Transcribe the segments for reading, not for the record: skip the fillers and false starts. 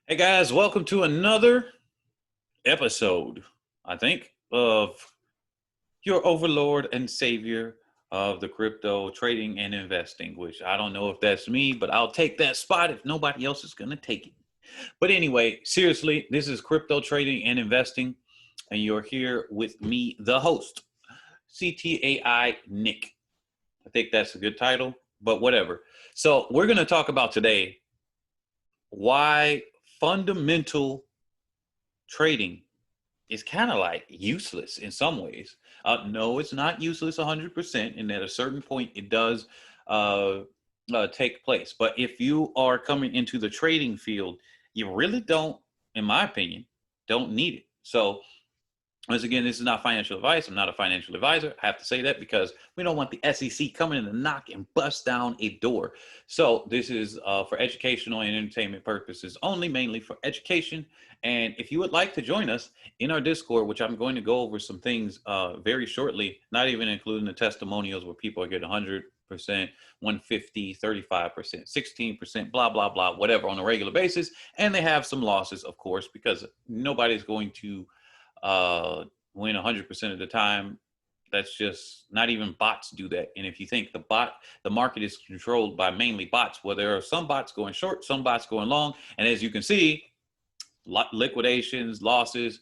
Hey guys, welcome to another episode, I think, of your overlord and savior of the crypto trading and investing, which I don't know if that's me, but I'll take that spot if nobody else is going to take it. But anyway, seriously, this is crypto trading and investing, and you're here with me, the host, CTAI Nick. I think that's a good title, but whatever. So we're going to talk about today why fundamental trading is kind of like useless in some ways. No, it's not useless 100%, and at a certain point, it does uh, take place. But if you are coming into the trading field, you really don't, in my opinion, don't need it. So once again, this is not financial advice. I'm not a financial advisor. I have to say that because we don't want the SEC coming in and knock and bust down a door. So this is for educational and entertainment purposes only, mainly for education. And if you would like to join us in our Discord, which I'm going to go over some things very shortly, not even including the testimonials where people are getting 100%, 150, 35%, 16%, blah, blah, blah, whatever on a regular basis. And they have some losses, of course, because nobody's going to win 100% of the time. That's just not even bots do that. And if you think the market is controlled by mainly bots, well, there are some bots going short, some bots going long. And as you can see, liquidations, losses,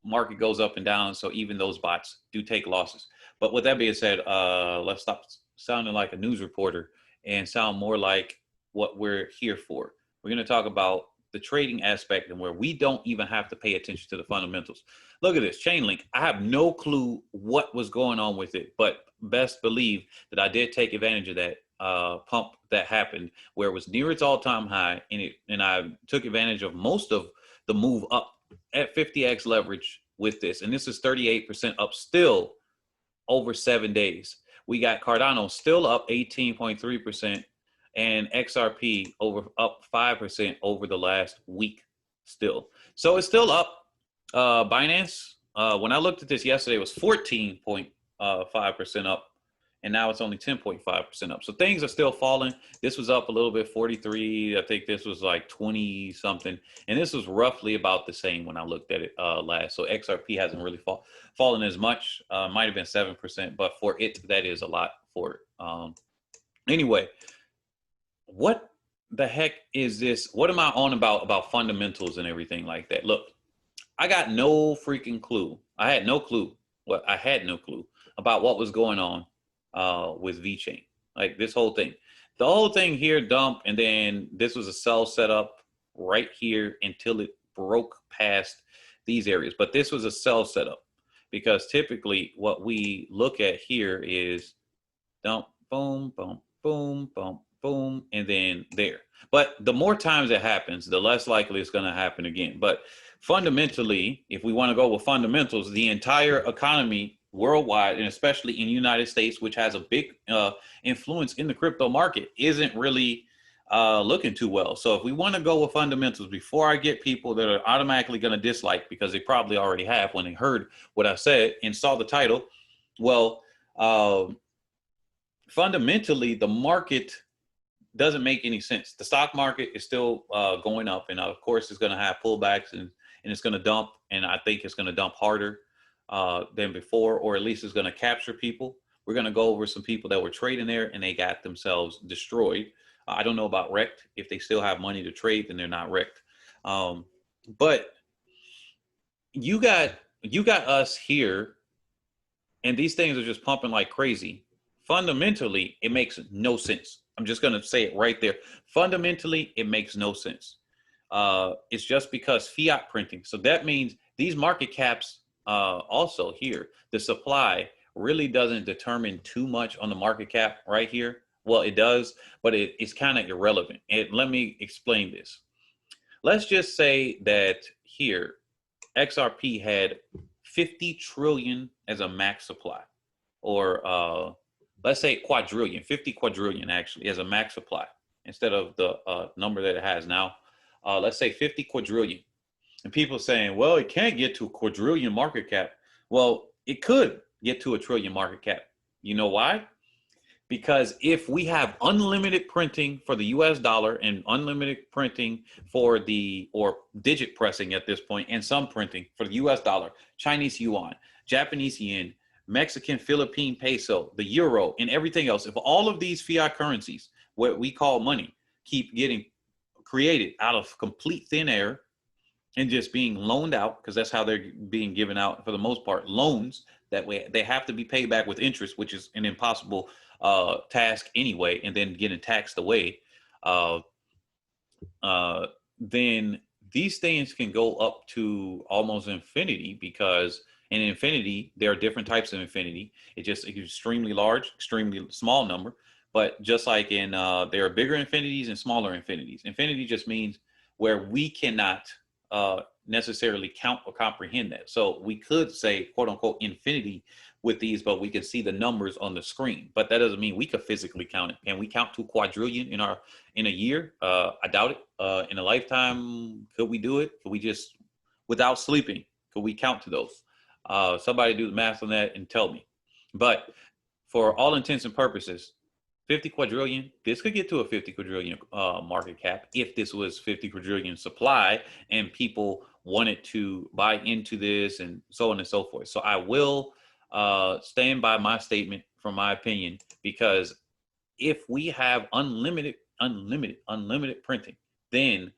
market goes up and down. So even those bots do take losses. But with that being said, let's stop sounding like a news reporter and sound more like what we're here for. We're going to talk about the trading aspect and where we don't even have to pay attention to the fundamentals. Look at this Chainlink. I have no clue what was going on with it, but best believe that I did take advantage of that pump that happened where it was near its all-time high, and I took advantage of most of the move up at 50x leverage with this, and this is 38% up still over 7 days. We got Cardano still up 18.3%. and XRP up 5% over the last week still. So it's still up. Binance, when I looked at this yesterday, it was 14.5% up, and now it's only 10.5% up. So things are still falling. This was up a little bit, 43. I think this was like 20 something, and this was roughly about the same when I looked at it last. So XRP hasn't really fallen as much. Might have been 7%, but for it, that is a lot for it. Anyway, what the heck is this? What am I on about fundamentals and everything like that? Look, I got no freaking clue. I had no clue. I had no clue about what was going on with Vechain. Like this whole thing. The whole thing here dumped, and then this was a sell setup right here until it broke past these areas. But this was a sell setup because typically what we look at here is dump, boom, boom, boom, boom, boom, and then there. But the more times it happens, the less likely it's going to happen again. But fundamentally, if we want to go with fundamentals, the entire economy worldwide, and especially in the United States, which has a big influence in the crypto market, isn't really looking too well. So if we want to go with fundamentals, before I get people that are automatically going to dislike, because they probably already have when they heard what I said and saw the title, well, fundamentally, the market doesn't make any sense. The stock market is still going up, and of course, it's going to have pullbacks and it's going to dump. And I think it's going to dump harder than before, or at least it's going to capture people. We're going to go over some people that were trading there and they got themselves destroyed. I don't know about wrecked. If they still have money to trade, then they're not wrecked. But you got us here, and these things are just pumping like crazy. Fundamentally, it makes no sense. I'm just going to say it right there. Fundamentally, it makes no sense. It's just because fiat printing. So that means these market caps also here, the supply really doesn't determine too much on the market cap right here. Well, it does, but it's kind of irrelevant. And let me explain this. Let's just say that here, XRP had 50 trillion as a max supply, or let's say quadrillion, 50 quadrillion actually as a max supply instead of the number that it has now. Let's say 50 quadrillion. And people saying, well, it can't get to a quadrillion market cap. Well, it could get to a trillion market cap. You know why? Because if we have unlimited printing for the US dollar and unlimited printing for or digit pressing at this point, and some printing for the US dollar, Chinese yuan, Japanese yen, Mexican, Philippine peso, the euro, and everything else, if all of these fiat currencies, what we call money, keep getting created out of complete thin air and just being loaned out, because that's how they're being given out for the most part, loans, that way they have to be paid back with interest, which is an impossible task anyway, and then getting taxed away, uh, then these things can go up to almost infinity, because in infinity, there are different types of infinity. It's just extremely large, extremely small number. But just like in, there are bigger infinities and smaller infinities. Infinity just means where we cannot necessarily count or comprehend that. So we could say, quote unquote, infinity with these, but we can see the numbers on the screen. But that doesn't mean we could physically count it. Can we count to quadrillion in a year? I doubt it. In a lifetime, could we do it? Could we just, without sleeping, could we count to those? Somebody do the math on that and tell me. But for all intents and purposes, 50 quadrillion, this could get to a 50 quadrillion market cap if this was 50 quadrillion supply and people wanted to buy into this and so on and so forth. So I will stand by my statement from my opinion, because if we have unlimited printing, then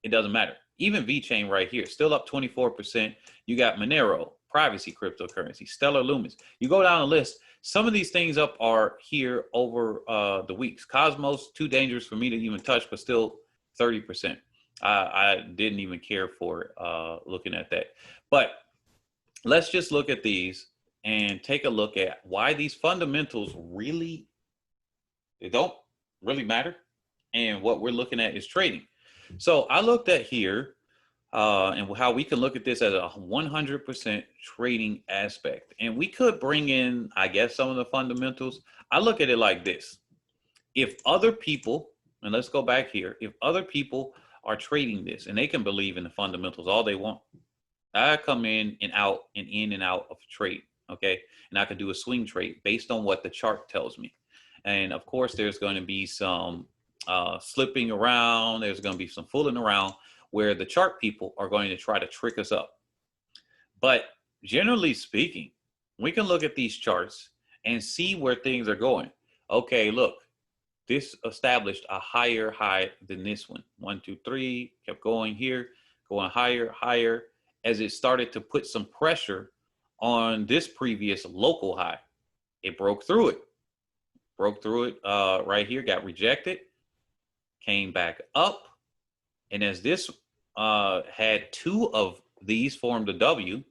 it doesn't matter. Even Vechain right here, still up 24%. You got Monero, privacy cryptocurrency, Stellar Lumens. You go down the list, some of these things up are here over the weeks. Cosmos, too dangerous for me to even touch, but still 30%. I didn't even care for looking at that. But let's just look at these and take a look at why these fundamentals really, they don't really matter. And what we're looking at is trading. So I looked at here and how we can look at this as a 100% trading aspect. And we could bring in, I guess, some of the fundamentals. I look at it like this. If other people, and let's go back here, if other people are trading this and they can believe in the fundamentals all they want, I come in and out and in and out of trade, okay? And I can do a swing trade based on what the chart tells me. And of course, there's going to be some slipping around. There's going to be some fooling around where the chart people are going to try to trick us up. But generally speaking, we can look at these charts and see where things are going. Okay, look, this established a higher high than this one. 1, 2, 3, kept going here, going higher, higher, as it started to put some pressure on this previous local high. It broke through it. Right here, got rejected, came back up. And as this had two of these formed a W,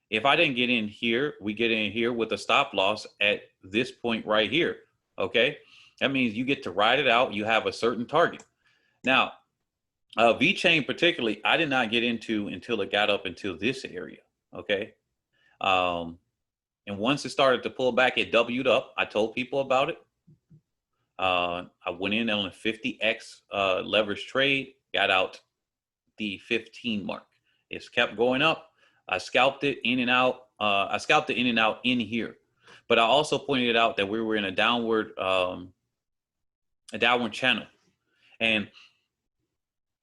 if I didn't get in here, we get in here with a stop loss at this point right here, okay? That means you get to ride it out. You have a certain target. Now, Vechain particularly, I did not get into until it got up into this area, okay? And once it started to pull back, it W'd up. I told people about it. I went in on a 50x leverage trade, got out the 15 mark. It's kept going up. I scalped it in and out. In here, but I also pointed out that we were in a downward channel, and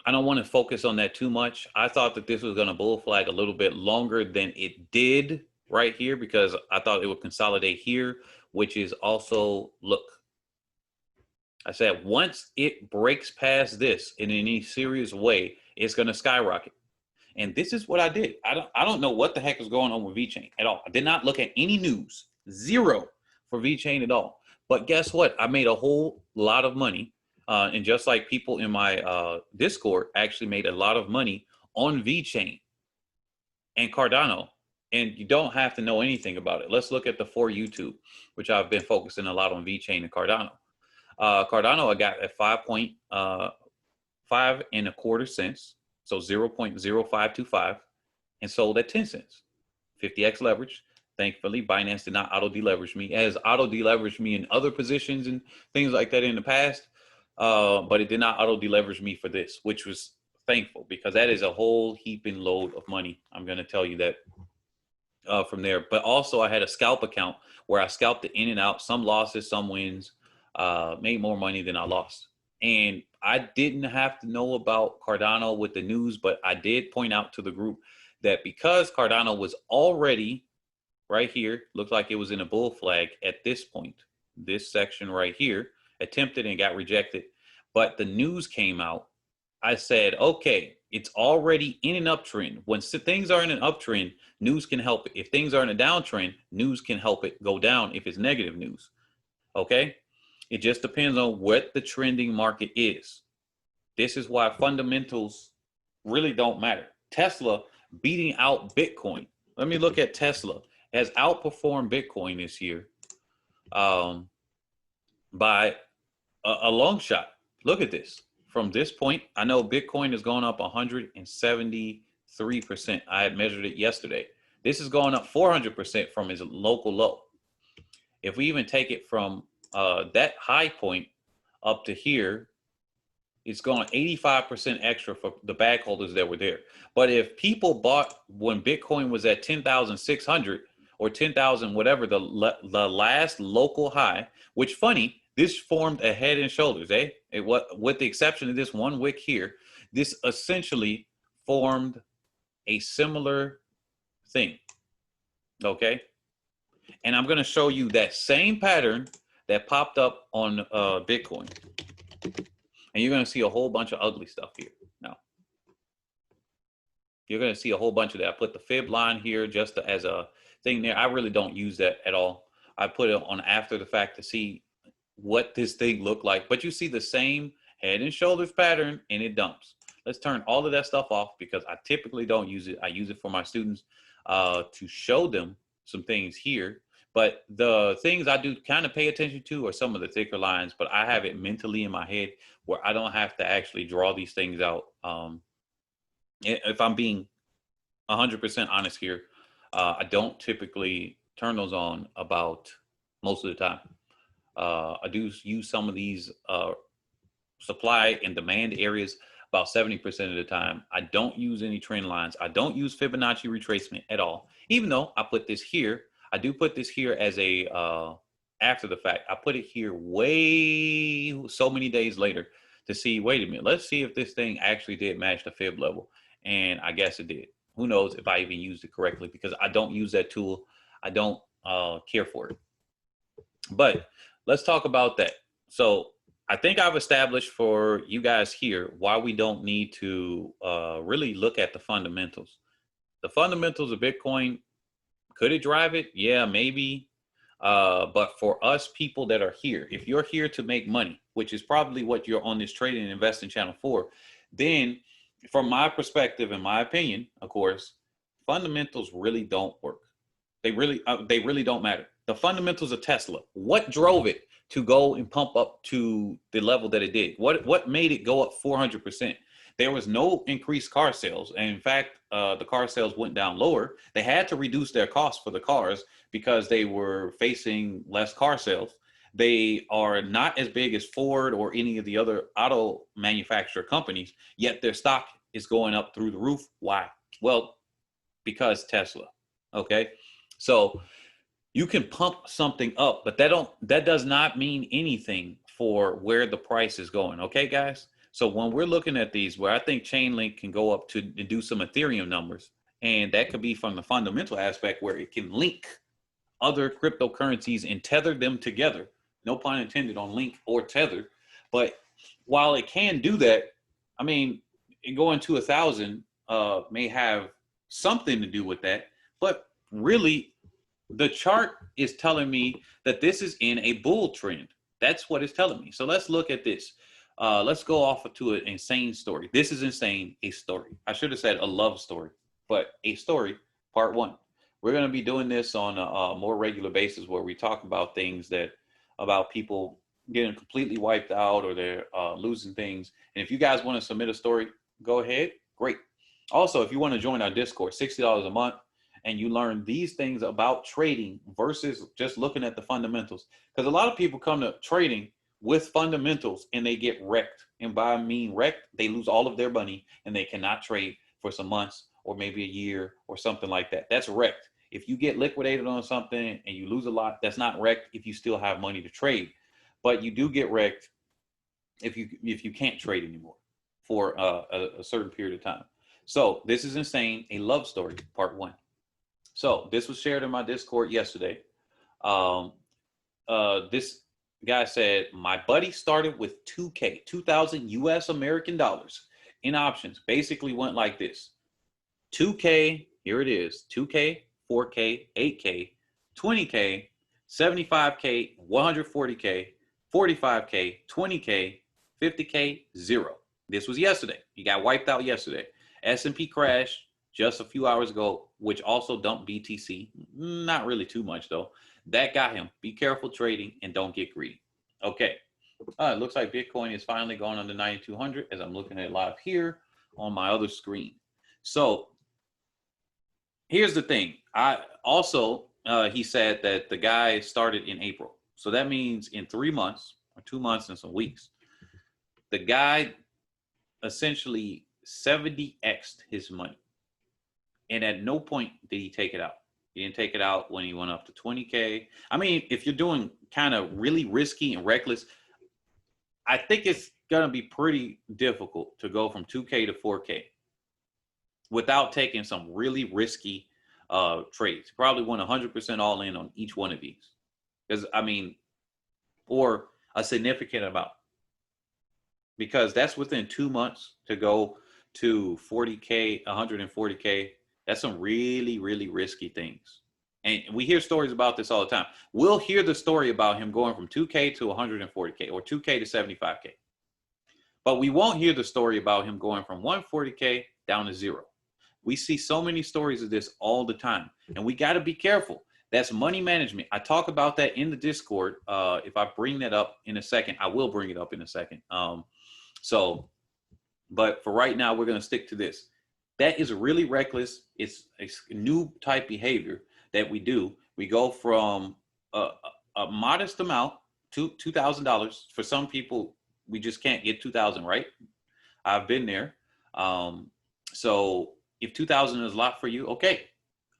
I don't want to focus on that too much. I thought that this was going to bull flag a little bit longer than it did right here, because I thought it would consolidate here, which is also, look, I said, once it breaks past this in any serious way, it's going to skyrocket. And this is what I did. I don't know what the heck is going on with Vechain at all. I did not look at any news, zero for Vechain at all. But guess what? I made a whole lot of money. And just like people in my Discord actually made a lot of money on Vechain and Cardano. And you don't have to know anything about it. Let's look at the for YouTube, which I've been focusing a lot on Vechain and Cardano. Cardano I got at 5.25 cents, so 0.0525, and sold at 10 cents. 50x leverage. Thankfully, Binance did not auto deleverage me. It has auto deleveraged me in other positions and things like that in the past, but it did not auto deleverage me for this, which was thankful, because that is a whole heaping load of money. I'm going to tell you that from there. But also, I had a scalp account where I scalped it in and out, some losses, some wins. made more money than I lost. And I didn't have to know about Cardano with the news, but I did point out to the group that because Cardano was already right here, looked like it was in a bull flag at this point, this section right here, attempted and got rejected. But the news came out. I said, okay, it's already in an uptrend. When things are in an uptrend, news can help it. If things are in a downtrend, news can help it go down if it's negative news. Okay? It just depends on what the trending market is. This is why fundamentals really don't matter. Tesla beating out Bitcoin. Let me look at Tesla. Has outperformed Bitcoin this year by a long shot. Look at this. From this point, I know Bitcoin is going up 173%. I had measured it yesterday. This is going up 400% from its local low. If we even take it from that high point up to here, it's going 85% extra for the bag holders that were there. But if people bought when Bitcoin was at 10,600 or 10,000, whatever the last local high, which funny, this formed a head and shoulders, eh? With the exception of this one wick here, this essentially formed a similar thing, okay? And I'm going to show you that same pattern that popped up on Bitcoin. And you're going to see a whole bunch of ugly stuff here. Now, you're going to see a whole bunch of that. I put the fib line here just as a thing there. I really don't use that at all. I put it on after the fact to see what this thing looked like. But you see the same head and shoulders pattern, and it dumps. Let's turn all of that stuff off because I typically don't use it. I use it for my students to show them some things here. But the things I do kind of pay attention to are some of the thicker lines, but I have it mentally in my head where I don't have to actually draw these things out. If I'm being 100% honest here, I don't typically turn those on about most of the time. I do use some of these supply and demand areas about 70% of the time. I don't use any trend lines. I don't use Fibonacci retracement at all, even though I put this here. I do put this here as a after the fact. I put it here so many days later to see, wait a minute, let's see if this thing actually did match the fib level. And I guess it did. Who knows if I even used it correctly because I don't use that tool. I don't care for it. But let's talk about that. So I think I've established for you guys here why we don't need to really look at the fundamentals. The fundamentals of Bitcoin, could it drive it? Yeah, maybe. But for us people that are here, if you're here to make money, which is probably what you're on this trading and investing channel for, then from my perspective, in my opinion, of course, fundamentals really don't work. They really don't matter. The fundamentals of Tesla, what drove it to go and pump up to the level that it did? What made it go up 400%? There was no increased car sales. And in fact, the car sales went down lower. They had to reduce their costs for the cars because they were facing less car sales. They are not as big as Ford or any of the other auto manufacturer companies, yet their stock is going up through the roof. Why? Well, because Tesla. Okay. So you can pump something up, but that does not mean anything for where the price is going. Okay, guys? So when we're looking at these, where I think Chainlink can go up to do some Ethereum numbers, and that could be from the fundamental aspect where it can link other cryptocurrencies and tether them together. No pun intended on link or tether. But while it can do that, I mean, going to 1,000 may have something to do with that. But really, the chart is telling me that this is in a bull trend. That's what it's telling me. So let's look at this. Let's go off to an insane story. This is insane, a story. I should have said a love story, but a story, part one. We're going to be doing this on a more regular basis where we talk about things about people getting completely wiped out or they're losing things. And if you guys want to submit a story, go ahead. Great. Also, if you want to join our Discord, $60 a month, and you learn these things about trading versus just looking at the fundamentals. Because a lot of people come to trading with fundamentals and they get wrecked. And by I mean wrecked, they lose all of their money and they cannot trade for some months or maybe a year or something like that. That's wrecked. If you get liquidated on something and you lose a lot, that's not wrecked if you still have money to trade. but you do get wrecked if you can't trade anymore for a certain period of time. So this is insane. A love story, part 1. So this was shared in my Discord yesterday. Um, this guy said, my buddy started with 2K, 2,000 US American dollars in options. Basically went like this. 2K, here it is, 2K, 4K, 8K, 20K, 75K, 140K, 45K, 20K, 50K, 0. This was yesterday. He got wiped out yesterday. S&P crashed just a few hours ago, which also dumped BTC. Not really too much, though. That got him. Be careful trading and don't get greedy. Okay. It looks like Bitcoin is finally going under 9,200 as I'm looking at it live here on my other screen. So here's the thing. I also, he said that the guy started in April. So that means in 3 months or 2 months and some weeks, the guy essentially 70x'd his money. And at no point did he take it out. He didn't take it out when he went up to 20K. I mean, if you're doing kind of really risky and reckless, I think it's going to be pretty difficult to go from 2K to 4K without taking some really risky trades. Probably went 100% all in on each one of these. Because, I mean, or a significant amount. Because that's within 2 months to go to 40K, 140K. That's some really, really risky things. And we hear stories about this all the time. We'll hear the story about him going from 2K to 140K or 2K to 75K. But we won't hear the story about him going from 140K down to 0. We see so many stories of this all the time. And we got to be careful. That's money management. I talk about that in the Discord. If I bring that up in a second, I will bring it up in a second. But for right now, we're going to stick to this. That is really reckless. It's a new type behavior that we do. We go from a modest amount to $2,000. For some people, we just can't get 2,000, right? I've been there. So if 2,000 is a lot for you, okay.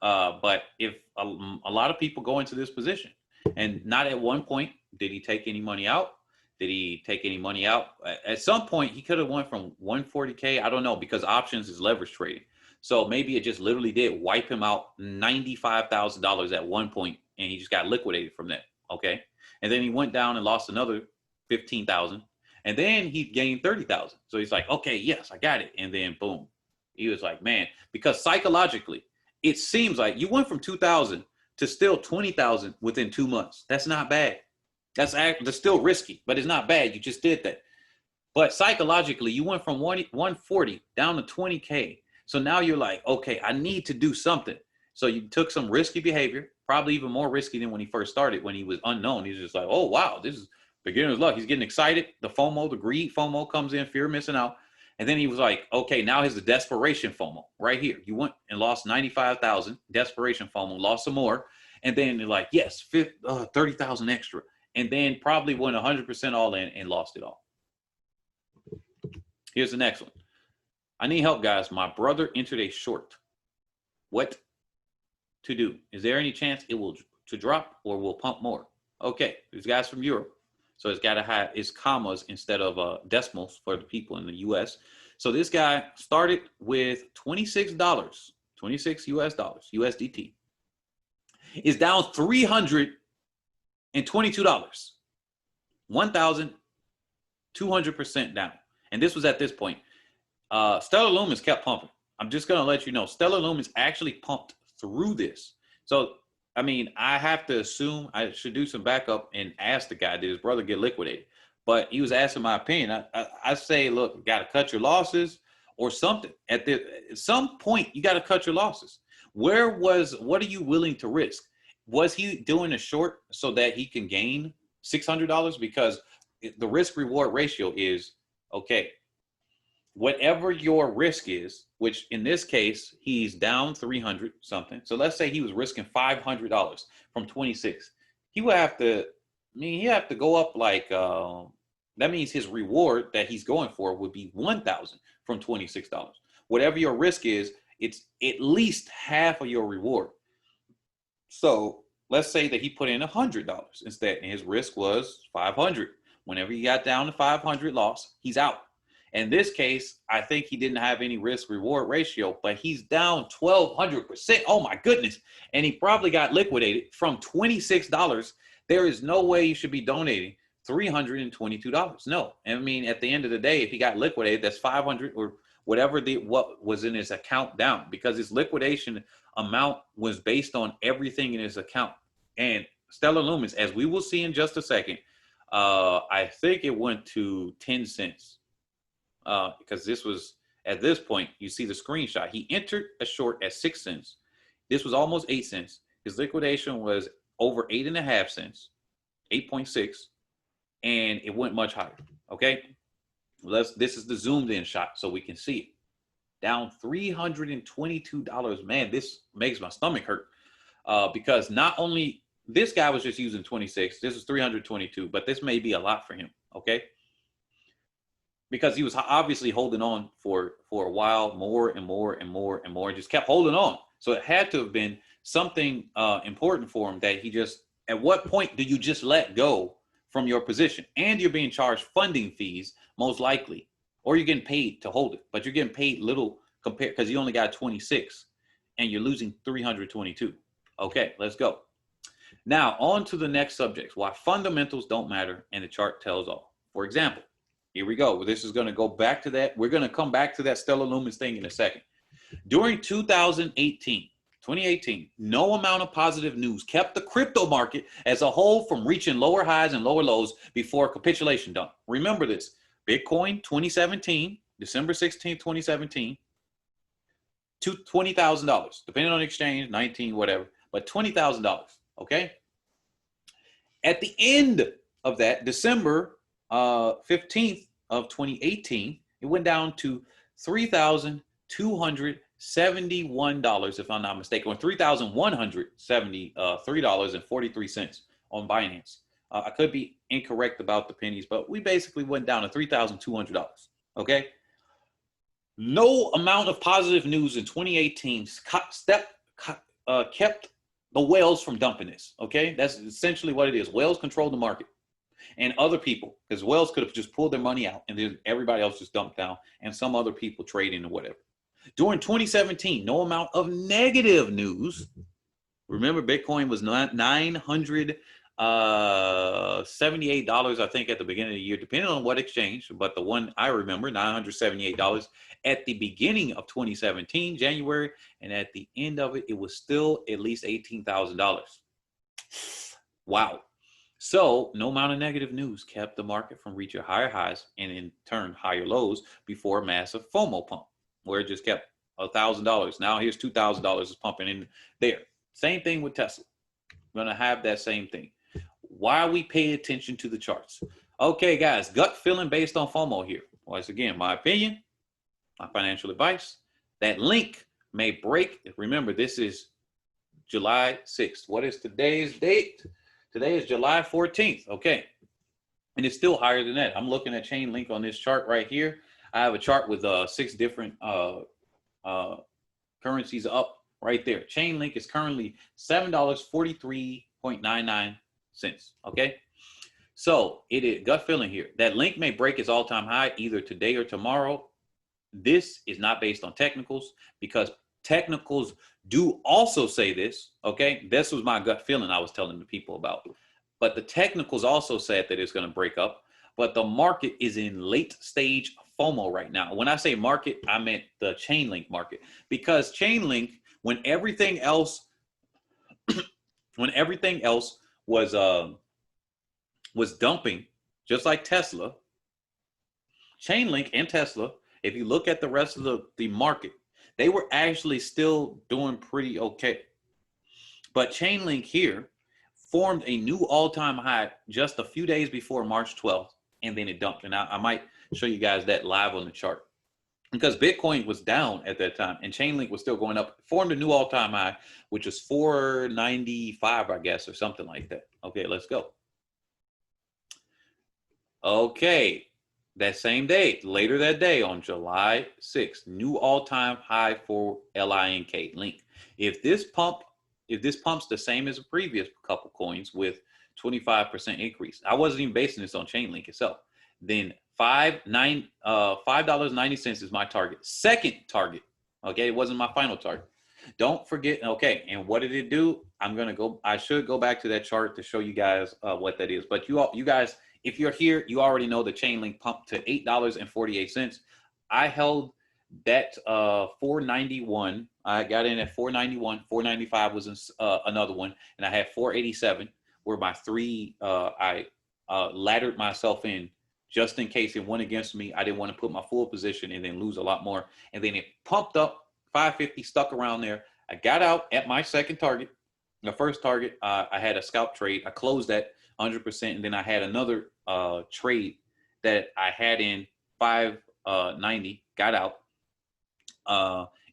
But if a lot of people go into this position, and not at one point did he take any money out. Did he take any money out? At some point, he could have went from 140K. I don't know, because options is leverage trading. So maybe it just literally did wipe him out $95,000 at one point, and he just got liquidated from that. Okay. And then he went down and lost another 15,000. And then he gained 30,000. So he's like, okay, yes, I got it. And then boom. He was like, man, because psychologically, it seems like you went from 2,000 to still 20,000 within 2 months. That's not bad. That's still risky, but it's not bad. You just did that. But psychologically, you went from 140 down to 20K. So now you're like, okay, I need to do something. So you took some risky behavior, probably even more risky than when he first started, when he was unknown. He's just like, oh, wow, this is beginner's luck. He's getting excited. The FOMO, the greed FOMO comes in, fear of missing out. And then he was like, okay, now here's the desperation FOMO right here. You went and lost 95,000, desperation FOMO, lost some more. And then they're like, yes, 30,000 extra. And then probably went 100% all in and lost it all. Here's the next one. I need help, guys. My brother entered a short. What to do? Is there any chance it will to drop or will pump more? Okay, these guys from Europe. So it's got to have its commas instead of decimals for the people in the US. So this guy started with $26, 26 US dollars, USDT. Is down $322, 1,200% down. And this was at this point. Stellar Lumens kept pumping. I'm just going to let you know, Stellar Lumens actually pumped through this. So, I mean, I have to assume I should do some backup and ask the guy, did his brother get liquidated? But he was asking my opinion. I say, look, got to cut your losses or something. At some point, you got to cut your losses. What are you willing to risk? Was he doing a short so that he can gain $600? Because the risk reward ratio is, okay, whatever your risk is, which in this case, he's down 300 something. So let's say he was risking $500 from 26. He would have to, he have to go up like, that means his reward that he's going for would be 1,000 from $26. Whatever your risk is, it's at least half of your reward. So let's say that he put in $100 instead, and his risk was 500. Whenever he got down to 500 loss, he's out. In this case, I think he didn't have any risk reward ratio, but he's down 1,200%. Oh my goodness. And he probably got liquidated from $26. There is no way you should be donating $322. No. I mean, at the end of the day, if he got liquidated, that's 500 or whatever what was in his account down, because his liquidation amount was based on everything in his account. And Stellar Lumens, as we will see in just a second, I think it went to 10 cents. Because this was, at this point, you see the screenshot. He entered a short at 6 cents. This was almost 8 cents. His liquidation was over 8.5 cents, 8.6, and it went much higher. Okay, this is the zoomed in shot so we can see it. Down $322. Man, this makes my stomach hurt because not only this guy was just using 26. This is 322, but this may be a lot for him. Okay. Because he was obviously holding on for a while, more and more and more and more, and just kept holding on. So it had to have been something important for him that he just, at what point do you just let go from your position? And you're being charged funding fees, most likely, or you're getting paid to hold it, but you're getting paid little compared because you only got 26 and you're losing 322. Okay, let's go. Now on to the next subject, why fundamentals don't matter and the chart tells all. For example, here we go. This is going to go back to that. We're going to come back to that Stellar Lumens thing in a second. During 2018, no amount of positive news kept the crypto market as a whole from reaching lower highs and lower lows before capitulation done. Remember this. Bitcoin 2017, December 16, 2017, to $20,000, depending on exchange, 19, whatever, but $20,000. Okay. At the end of that, December 15th of 2018, it went down to $3,271, if I'm not mistaken, or $3,173.43 on Binance. I could be incorrect about the pennies, but we basically went down to $3,200. Okay. No amount of positive news in 2018 kept the whales from dumping this. Okay. That's essentially what it is. Whales control the market. And other people, because whales could have just pulled their money out and then everybody else just dumped down and some other people trading or whatever. During 2017, no amount of negative news. Remember, Bitcoin was $978, I think, at the beginning of the year, depending on what exchange. But the one I remember, $978 at the beginning of 2017, January. And at the end of it, it was still at least $18,000. Wow. So no amount of negative news kept the market from reaching higher highs and in turn higher lows before a massive FOMO pump, where it just kept $1,000. Now here's $2,000 is pumping in there. Same thing with Tesla. We're going to have that same thing. Why we pay attention to the charts? Okay, guys, gut feeling based on FOMO here. Once again, my opinion, my financial advice. That link may break. Remember, this is July 6th. What is today's date? Today is July 14th. Okay. And it's still higher than that. I'm looking at Chainlink on this chart right here. I have a chart with 6 different currencies up right there. Chainlink is currently $7.43.99. Okay. So it is gut feeling here. That link may break its all-time high either today or tomorrow. This is not based on technicals because technicals do also say this, okay? This was my gut feeling I was telling the people about. But the technicals also said that it's going to break up. But the market is in late stage FOMO right now. When I say market, I meant the Chainlink market. Because Chainlink, when everything else was dumping, just like Tesla, Chainlink and Tesla, if you look at the rest of the market, they were actually still doing pretty okay. But Chainlink here formed a new all-time high just a few days before March 12th, and then it dumped. And I might show you guys that live on the chart. Because Bitcoin was down at that time, and Chainlink was still going up. It formed a new all-time high, which was 495, I guess, or something like that. Okay, let's go. Okay. That same day, later that day on July 6th, new all-time high for LINK link. If this pumps the same as the previous couple coins with 25% increase. I wasn't even basing this on Chainlink itself. Then $5.90 is my target. Second target. Okay, it wasn't my final target. Don't forget. Okay, and what did it do? I should go back to that chart to show you guys what that is. But you guys, if you're here, you already know the Chainlink pumped to $8.48. I held that 491. I got in at 491. 495 was another one, and I had 487 were my three. I laddered myself in just in case it went against me. I didn't want to put my full position and then lose a lot more. And then it pumped up 550, stuck around there. I got out at my second target. The first target, I had a scalp trade. I closed at 100%, and then I had another trade that I had in 590. Got out.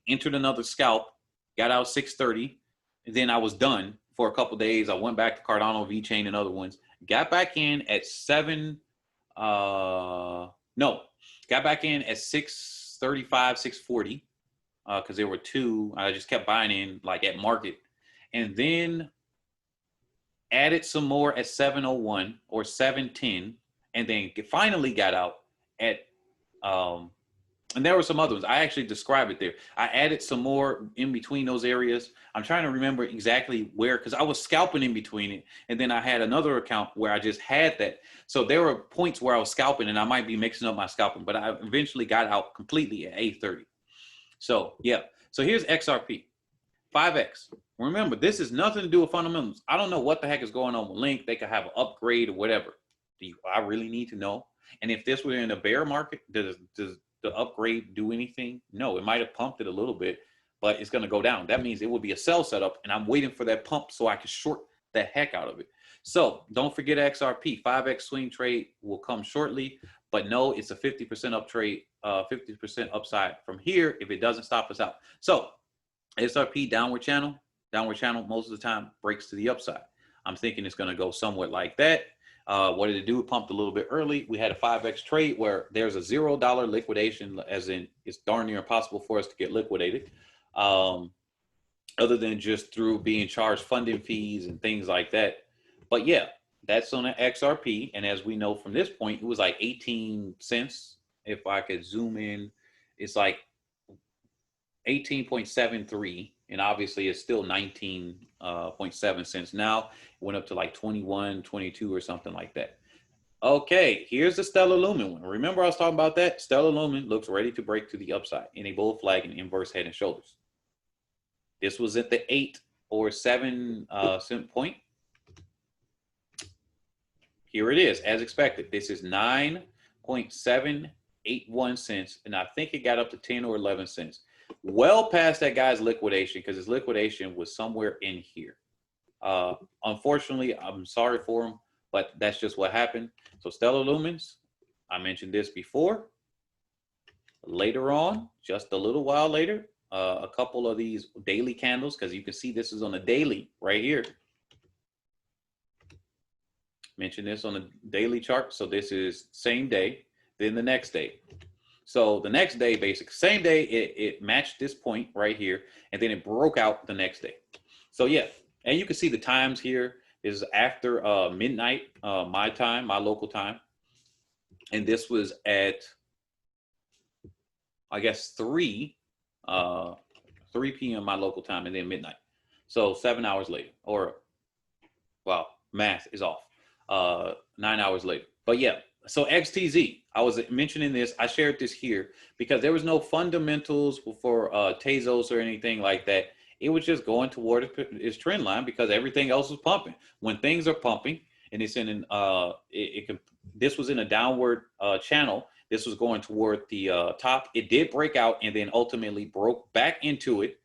Entered another scalp. Got out 630. And then I was done for a couple days. I went back to Cardano, Vechain, and other ones. Got back in at 635, 640, because there were two. I just kept buying in like at market, and then added some more at 701 or 710, and then finally got out at and there were some other ones. I actually describe it there. I added some more in between those areas. I'm trying to remember exactly where, because I was scalping in between it. And then I had another account where I just had that. So there were points where I was scalping, and I might be mixing up my scalping, but I eventually got out completely at 830. So yeah. So here's XRP, 5X. Remember, this is nothing to do with fundamentals. I don't know what the heck is going on with Link. They could have an upgrade or whatever. I really need to know? And if this were in a bear market, does the upgrade do anything? No, it might have pumped it a little bit, but it's going to go down. That means it would be a sell setup, and I'm waiting for that pump so I can short the heck out of it. So don't forget XRP. 5X swing trade will come shortly, but no, it's a 50% up trade, 50% upside from here if it doesn't stop us out. So XRP downward channel most of the time breaks to the upside. I'm thinking it's going to go somewhat like that. What did it do? It pumped a little bit early. We had a 5X trade where there's a $0 liquidation, as in it's darn near impossible for us to get liquidated, other than just through being charged funding fees and things like that. But yeah, that's on the XRP. And as we know from this point, it was like 18 cents. If I could zoom in, it's like 18.73. And obviously it's still 19.7 cents now. It went up to like 21, 22 or something like that. Okay, here's the Stellar Lumen one. Remember I was talking about that? Stellar Lumen looks ready to break to the upside in a bull flag and inverse head and shoulders. This was at the 8 or 7 cent point. Here it is, as expected. This is 9.781 cents, and I think it got up to 10 or 11 cents. Well past that guy's liquidation, because his liquidation was somewhere in here. Unfortunately, I'm sorry for him, but that's just what happened. So Stellar Lumens, I mentioned this before. Later on, just a little while later, a couple of these daily candles, because you can see this is on a daily right here. Mention this on the daily chart. So this is same day, then the next day. So the next day, basically, same day, it matched this point right here, and then it broke out the next day. So yeah, and you can see the times here is after midnight, my time, my local time. And this was at, I guess, 3 p.m. my local time, and then midnight. So 7 hours later, or, well, math is off, 9 hours later. But yeah. So XTZ, I was mentioning this. I shared this here because there was no fundamentals for Tezos or anything like that. It was just going toward its trend line because everything else was pumping. When things are pumping and it's in an, this was in a downward channel. This was going toward the top. It did break out and then ultimately broke back into it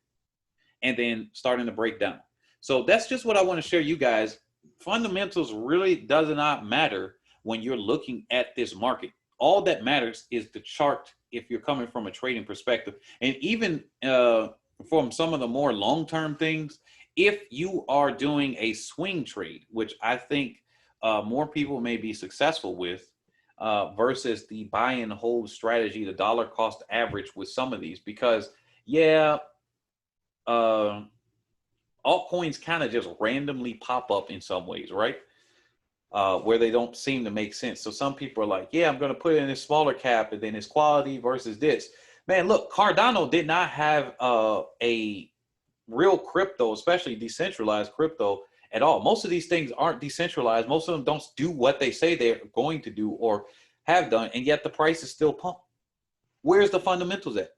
and then starting to break down. So that's just what I want to share you guys. Fundamentals really does not matter when you're looking at this market. All that matters is the chart if you're coming from a trading perspective. And even from some of the more long-term things, if you are doing a swing trade, which I think more people may be successful with versus the buy and hold strategy, the dollar cost average with some of these, because yeah, altcoins kind of just randomly pop up in some ways, right? where they don't seem to make sense. So some people are like, yeah, I'm going to put it in this smaller cap and then it's quality versus this. Man, look, Cardano did not have a real crypto, especially decentralized crypto at all. Most of these things aren't decentralized. Most of them don't do what they say they're going to do or have done, and yet the price is still pumped. Where's the fundamentals at?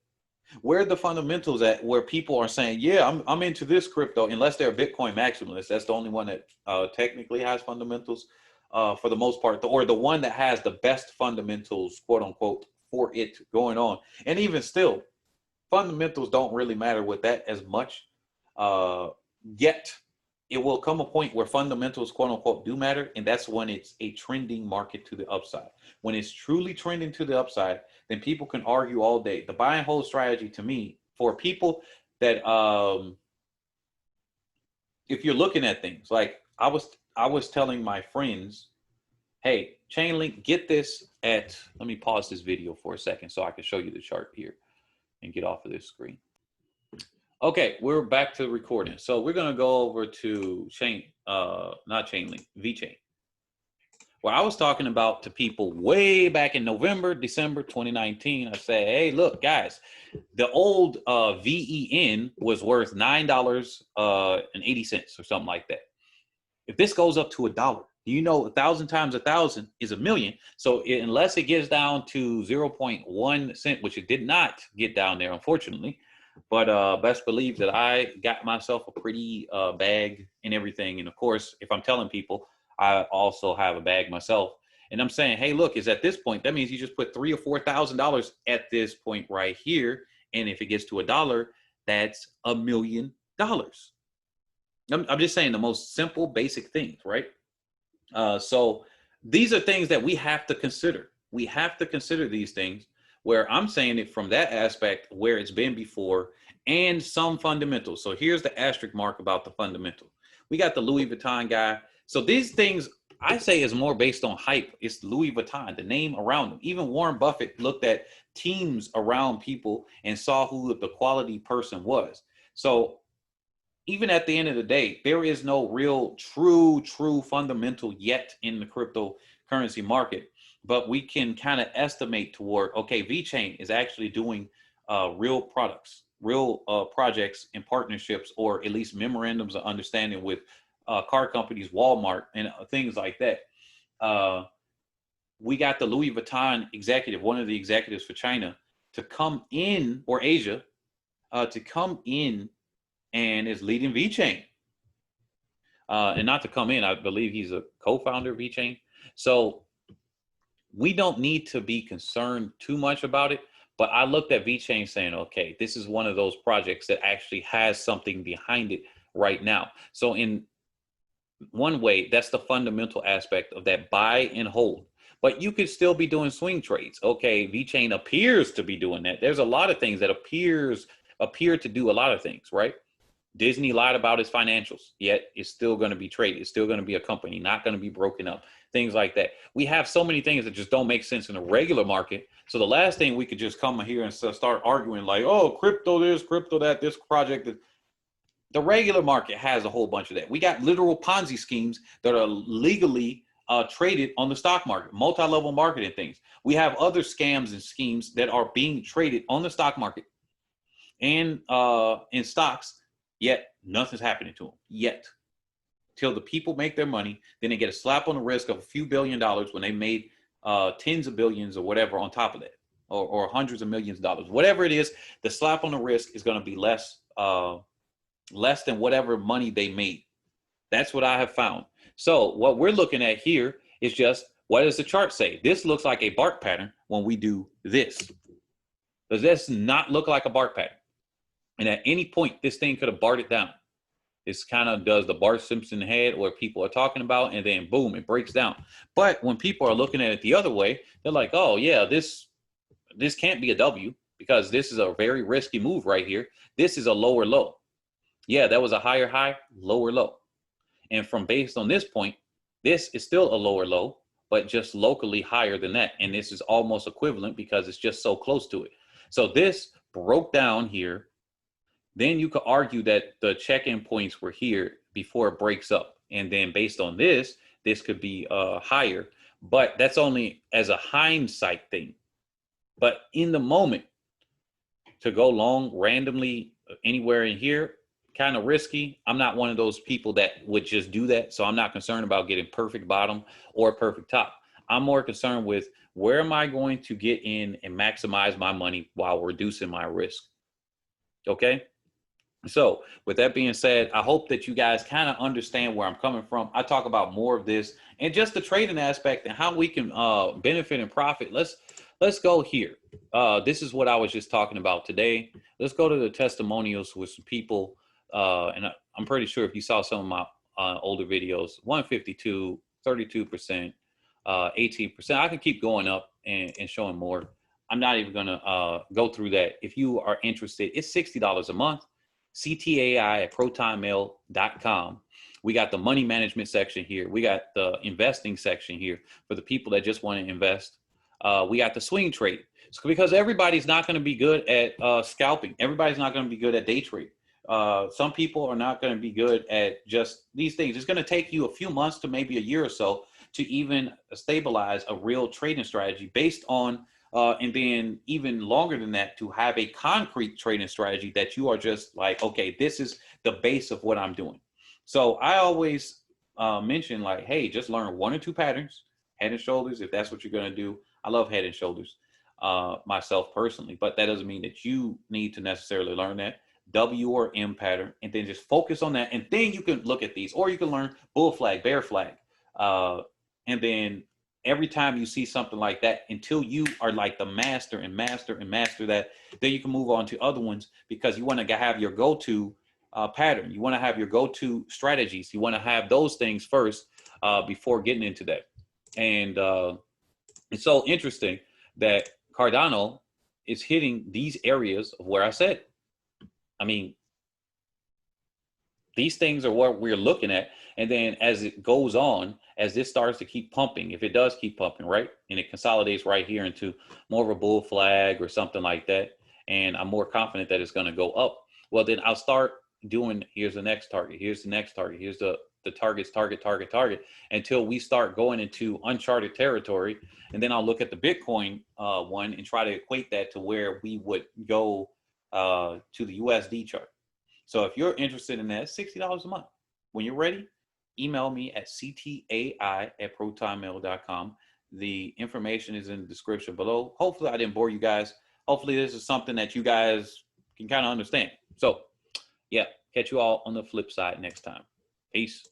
Where are the fundamentals at where people are saying, yeah, I'm into this crypto, unless they're a Bitcoin maximalist. That's the only one that technically has fundamentals for the most part, or the one that has the best fundamentals, quote unquote, for it going on. And even still, fundamentals don't really matter with that as much. Yet it will come a point where fundamentals, quote unquote, do matter, and that's when it's a trending market to the upside. When it's truly trending to the upside, then people can argue all day. The buy and hold strategy, to me, for people that if you're looking at things like I was telling my friends, hey, Chainlink, get this at, let me pause this video for a second so I can show you the chart here and get off of this screen. Okay, we're back to recording. So we're going to go over to not Chainlink, Vechain. Where I was talking about to people way back in November, December 2019. I said, hey, look, guys, the old VEN was worth $9.80 or something like that. If this goes up to $1, you know 1,000 times 1,000 is a million. So unless it gets down to 0.1 cent, which it did not get down there, unfortunately, but best believe that I got myself a pretty bag and everything. And of course, if I'm telling people, I also have a bag myself. And I'm saying, hey, look, is at this point, that means you just put $3,000 or $4,000 at this point right here. And if it gets to $1, that's $1 million. I'm just saying the most simple, basic things, right? So these are things that we have to consider. We have to consider these things, where I'm saying it from that aspect where it's been before and some fundamentals. So here's the asterisk mark about the fundamental. We got the Louis Vuitton guy. So these things I say is more based on hype. It's Louis Vuitton, the name around them. Even Warren Buffett looked at teams around people and saw who the quality person was. So even at the end of the day, there is no real true fundamental yet in the cryptocurrency market, but we can kind of estimate toward, okay, VeChain is actually doing real products, real projects and partnerships, or at least memorandums of understanding with car companies, Walmart, and things like that. We got the Louis Vuitton executive, one of the executives for China, to come in, or Asia, to come in and is leading VeChain. And not to come in, I believe he's a co-founder of VeChain. So we don't need to be concerned too much about it. But I looked at VeChain saying, okay, this is one of those projects that actually has something behind it right now. So in one way, that's the fundamental aspect of that buy and hold. But you could still be doing swing trades. Okay, VeChain appears to be doing that. There's a lot of things that appear to do a lot of things, right? Disney lied about its financials, yet it's still going to be traded. It's still going to be a company, not going to be broken up, things like that. We have so many things that just don't make sense in a regular market. So the last thing we could just come here and start arguing like, oh, crypto this, crypto that, this project. The regular market has a whole bunch of that. We got literal Ponzi schemes that are legally traded on the stock market, multi-level marketing things. We have other scams and schemes that are being traded on the stock market and in stocks, yet nothing's happening to them yet. Till the people make their money, then they get a slap on the wrist of a few $1 billion when they made tens of billions or whatever on top of that, or hundreds of millions of dollars. Whatever it is, the slap on the wrist is going to be less than whatever money they made. That's what I have found. So what we're looking at here is just, what does the chart say? This looks like a bark pattern when we do this. Does this not look like a bark pattern? And at any point, this thing could have barred it down. This kind of does the Bart Simpson head where people are talking about, and then boom, it breaks down. But when people are looking at it the other way, they're like, oh yeah, this can't be a W because this is a very risky move right here. This is a lower low. Yeah, that was a higher high, lower low. And from based on this point, this is still a lower low, but just locally higher than that. And this is almost equivalent because it's just so close to it. So this broke down here. Then you could argue that the check-in points were here before it breaks up. And then based on this, this could be higher, but that's only as a hindsight thing. But in the moment, to go long randomly anywhere in here, kind of risky. I'm not one of those people that would just do that. So I'm not concerned about getting perfect bottom or perfect top. I'm more concerned with where am I going to get in and maximize my money while reducing my risk. Okay. So with that being said, I hope that you guys kind of understand where I'm coming from. I talk about more of this and just the trading aspect and how we can benefit and profit. Let's go here. This is what I was just talking about today. Let's go to the testimonials with some people. And I'm pretty sure if you saw some of my older videos, 152, 32%, 18%. I can keep going up and showing more. I'm not even going to go through that. If you are interested, it's $60 a month. CTAI at protonmail.com. We got the money management section here. We got the investing section here for the people that just want to invest. We got the swing trade. So because everybody's not going to be good at scalping. Everybody's not going to be good at day trade. Some people are not going to be good at just these things. It's going to take you a few months to maybe a year or so to even stabilize a real trading strategy based on and then even longer than that to have a concrete trading strategy that you are just like, okay, this is the base of what I'm doing. So I always mention like, hey, just learn 1 or 2 patterns, head and shoulders, if that's what you're going to do. I love head and shoulders myself personally, but that doesn't mean that you need to necessarily learn that. W or M pattern, and then just focus on that. And then you can look at these, or you can learn bull flag, bear flag. And then every time you see something like that, until you are like the master and master and master that, then you can move on to other ones because you want to have your go-to pattern. You want to have your go-to strategies. You want to have those things first before getting into that. And it's so interesting that Cardano is hitting these areas of where I said. I mean, these things are what we're looking at. And then as it goes on, as this starts to keep pumping, if it does keep pumping, right, and it consolidates right here into more of a bull flag or something like that, and I'm more confident that it's going to go up, well, then I'll start doing, here's the next target, here's the next target, here's the target, until we start going into uncharted territory. And then I'll look at the Bitcoin one and try to equate that to where we would go to the USD chart. So if you're interested in that, $60 a month. When you're ready, email me at ctai@protonmail.com. The information is in the description below. Hopefully I didn't bore you guys. Hopefully this is something that you guys can kind of understand. So yeah, catch you all on the flip side next time. Peace.